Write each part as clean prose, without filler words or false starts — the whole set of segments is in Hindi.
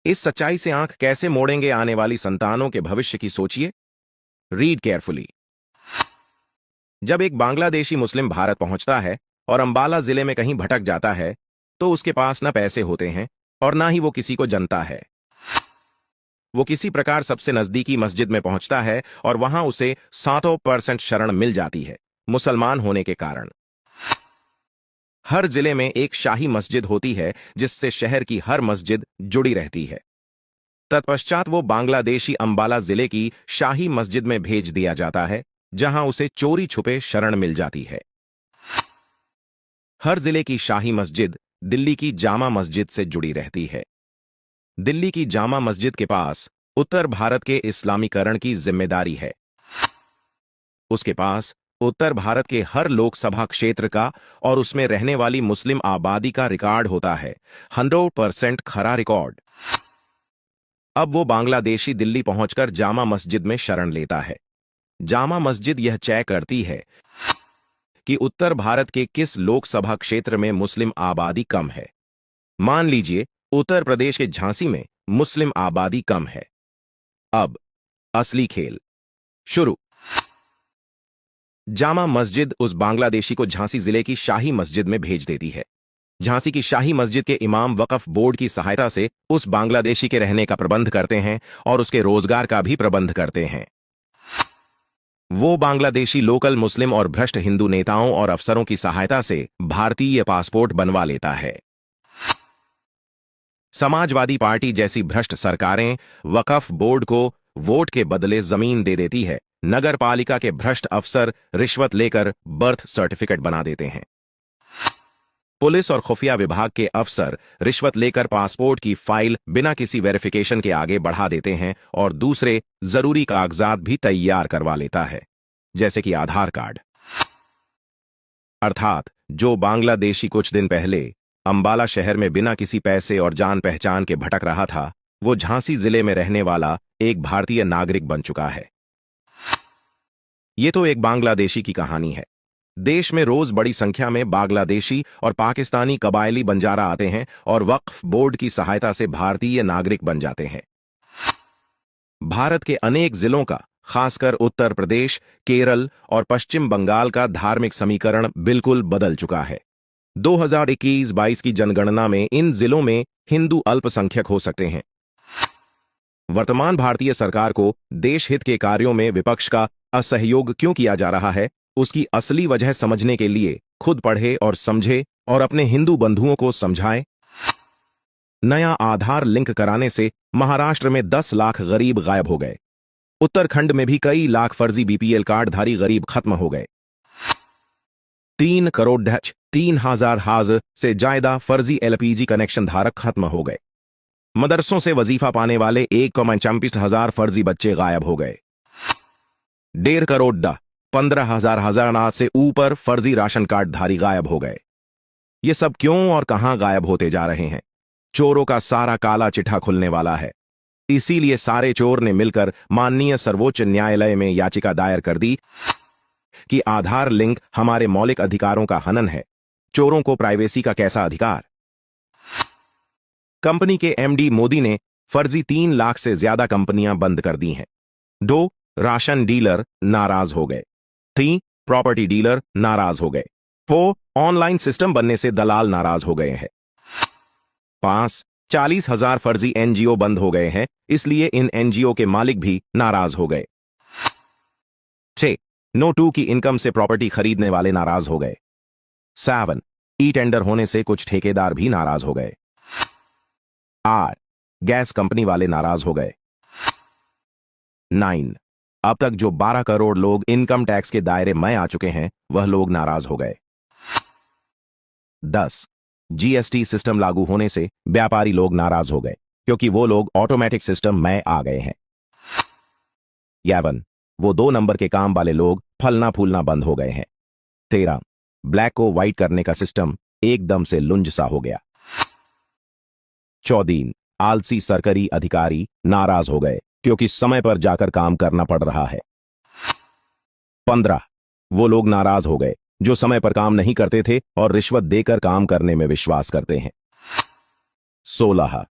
इस सच्चाई से आंख कैसे मोड़ेंगे आने वाली संतानों के भविष्य की सोचिए। Read carefully. जब एक बांग्लादेशी मुस्लिम भारत पहुंचता है और अंबाला जिले में कहीं भटक जाता है, तो उसके पास न पैसे होते हैं और ना ही वो किसी को जनता है। वो किसी प्रकार सबसे नजदीकी मस्जिद में पहुंचता है और वहां उसे 100% शरण मिल जाती है, मुसलमान होने के कारण। हर जिले में एक शाही मस्जिद होती है जिससे शहर की हर मस्जिद जुड़ी रहती है। तत्पश्चात वो बांग्लादेशी अंबाला जिले की शाही मस्जिद में भेज दिया जाता है, जहां उसे चोरी छुपे शरण मिल जाती है। हर जिले की शाही मस्जिद दिल्ली की जामा मस्जिद से जुड़ी रहती है। दिल्ली की जामा मस्जिद के पास उत्तर भारत के इस्लामीकरण की जिम्मेदारी है। उसके पास उत्तर भारत के हर लोकसभा क्षेत्र का और उसमें रहने वाली मुस्लिम आबादी का रिकॉर्ड होता है, 100% खरा रिकॉर्ड। अब वो बांग्लादेशी दिल्ली पहुंचकर जामा मस्जिद में शरण लेता है। जामा मस्जिद यह तय करती है कि उत्तर भारत के किस लोकसभा क्षेत्र में मुस्लिम आबादी कम है। मान लीजिए उत्तर प्रदेश के झांसी में मुस्लिम आबादी कम है। अब असली खेल शुरू। जामा मस्जिद उस बांग्लादेशी को झांसी जिले की शाही मस्जिद में भेज देती है। झांसी की शाही मस्जिद के इमाम वक्फ बोर्ड की सहायता से उस बांग्लादेशी के रहने का प्रबंध करते हैं और उसके रोजगार का भी प्रबंध करते हैं। वो बांग्लादेशी लोकल मुस्लिम और भ्रष्ट हिंदू नेताओं और अफसरों की सहायता से भारतीय पासपोर्ट बनवा लेता है। समाजवादी पार्टी जैसी भ्रष्ट सरकारें वक्फ बोर्ड को वोट के बदले जमीन दे देती है। नगर पालिका के भ्रष्ट अफसर रिश्वत लेकर बर्थ सर्टिफिकेट बना देते हैं। पुलिस और खुफिया विभाग के अफसर रिश्वत लेकर पासपोर्ट की फाइल बिना किसी वेरिफिकेशन के आगे बढ़ा देते हैं और दूसरे जरूरी कागजात भी तैयार करवा लेता है, जैसे कि आधार कार्ड। अर्थात जो बांग्लादेशी कुछ दिन पहले अंबाला शहर में बिना किसी पैसे और जान पहचान के भटक रहा था, वो झांसी जिले में रहने वाला एक भारतीय नागरिक बन चुका है। ये तो एक बांग्लादेशी की कहानी है। देश में रोज बड़ी संख्या में बांग्लादेशी और पाकिस्तानी कबायली बंजारा आते हैं और वक्फ बोर्ड की सहायता से भारतीय नागरिक बन जाते हैं। भारत के अनेक जिलों का, खासकर उत्तर प्रदेश, केरल और पश्चिम बंगाल का धार्मिक समीकरण बिल्कुल बदल चुका है। 2021-22 की जनगणना में इन जिलों में हिंदू अल्पसंख्यक हो सकते हैं। वर्तमान भारतीय सरकार को देश हित के कार्यों में विपक्ष का असहयोग क्यों किया जा रहा है, उसकी असली वजह समझने के लिए खुद पढ़े और समझे और अपने हिंदू बंधुओं को समझाएं। नया आधार लिंक कराने से महाराष्ट्र में 10 लाख गरीब गायब हो गए। उत्तराखंड में भी कई लाख फर्जी बीपीएल कार्डधारी गरीब खत्म हो गए। 3 करोड़ 3,000 से ज्यादा फर्जी एलपीजी कनेक्शन धारक खत्म हो गए। मदरसों से वजीफा पाने वाले 1,24,000 फर्जी बच्चे गायब हो गए। 1.5 करोड़ 15,000 से ऊपर फर्जी राशन कार्डधारी गायब हो गए। ये सब क्यों और कहां गायब होते जा रहे हैं? चोरों का सारा काला चिट्ठा खुलने वाला है। इसीलिए सारे चोर ने मिलकर माननीय सर्वोच्च न्यायालय में याचिका दायर कर दी कि आधार लिंक हमारे मौलिक अधिकारों का हनन है। चोरों को प्राइवेसी का कैसा अधिकार? कंपनी के एमडी मोदी ने फर्जी 3 लाख से ज्यादा कंपनियां बंद कर दी हैं। 2 राशन डीलर नाराज हो गए। 3 प्रॉपर्टी डीलर नाराज हो गए। 4 ऑनलाइन सिस्टम बनने से दलाल नाराज हो गए हैं। 5 40,000 फर्जी एनजीओ बंद हो गए हैं, इसलिए इन एनजीओ के मालिक भी नाराज हो गए। 6 नो 2 की इनकम से प्रॉपर्टी खरीदने वाले नाराज हो गए। 7 ई टेंडर होने से कुछ ठेकेदार भी नाराज हो गए। 8 गैस कंपनी वाले नाराज हो गए। 9 अब तक जो 12 करोड़ लोग इनकम टैक्स के दायरे में आ चुके हैं, वह लोग नाराज हो गए। 10 जीएसटी सिस्टम लागू होने से व्यापारी लोग नाराज हो गए, क्योंकि वो लोग ऑटोमेटिक सिस्टम में आ गए हैं। 11 वो 2 नंबर के काम वाले लोग फलना फूलना बंद हो गए हैं। 13 ब्लैक को व्हाइट करने का सिस्टम एकदम से लुंज सा हो गया। 14 आलसी सरकारी अधिकारी नाराज हो गए, क्योंकि समय पर जाकर काम करना पड़ रहा है। 15 वो लोग नाराज हो गए जो समय पर काम नहीं करते थे और रिश्वत देकर काम करने में विश्वास करते हैं। 16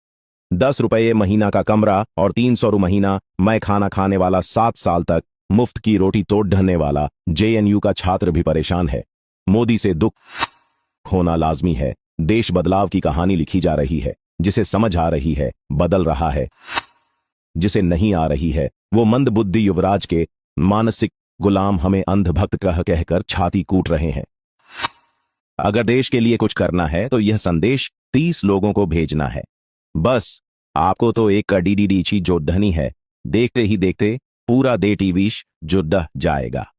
₹10 महीना का कमरा और ₹300 महीना मैं खाना खाने वाला 7 साल तक मुफ्त की रोटी तोड़ ढलने वाला जेएनयू का छात्र भी परेशान है। मोदी से दुख होना लाजमी है। देश बदलाव की कहानी लिखी जा रही है। जिसे समझ आ रही है बदल रहा है, जिसे नहीं आ रही है वो मंद बुद्धि युवराज के मानसिक गुलाम हमें अंधभक्त कह कहकर छाती कूट रहे हैं। अगर देश के लिए कुछ करना है तो यह संदेश 30 लोगों को भेजना है। बस आपको तो एक का डीडीडी जो ढनी है, देखते ही देखते पूरा दे टीवीश जो डह जाएगा।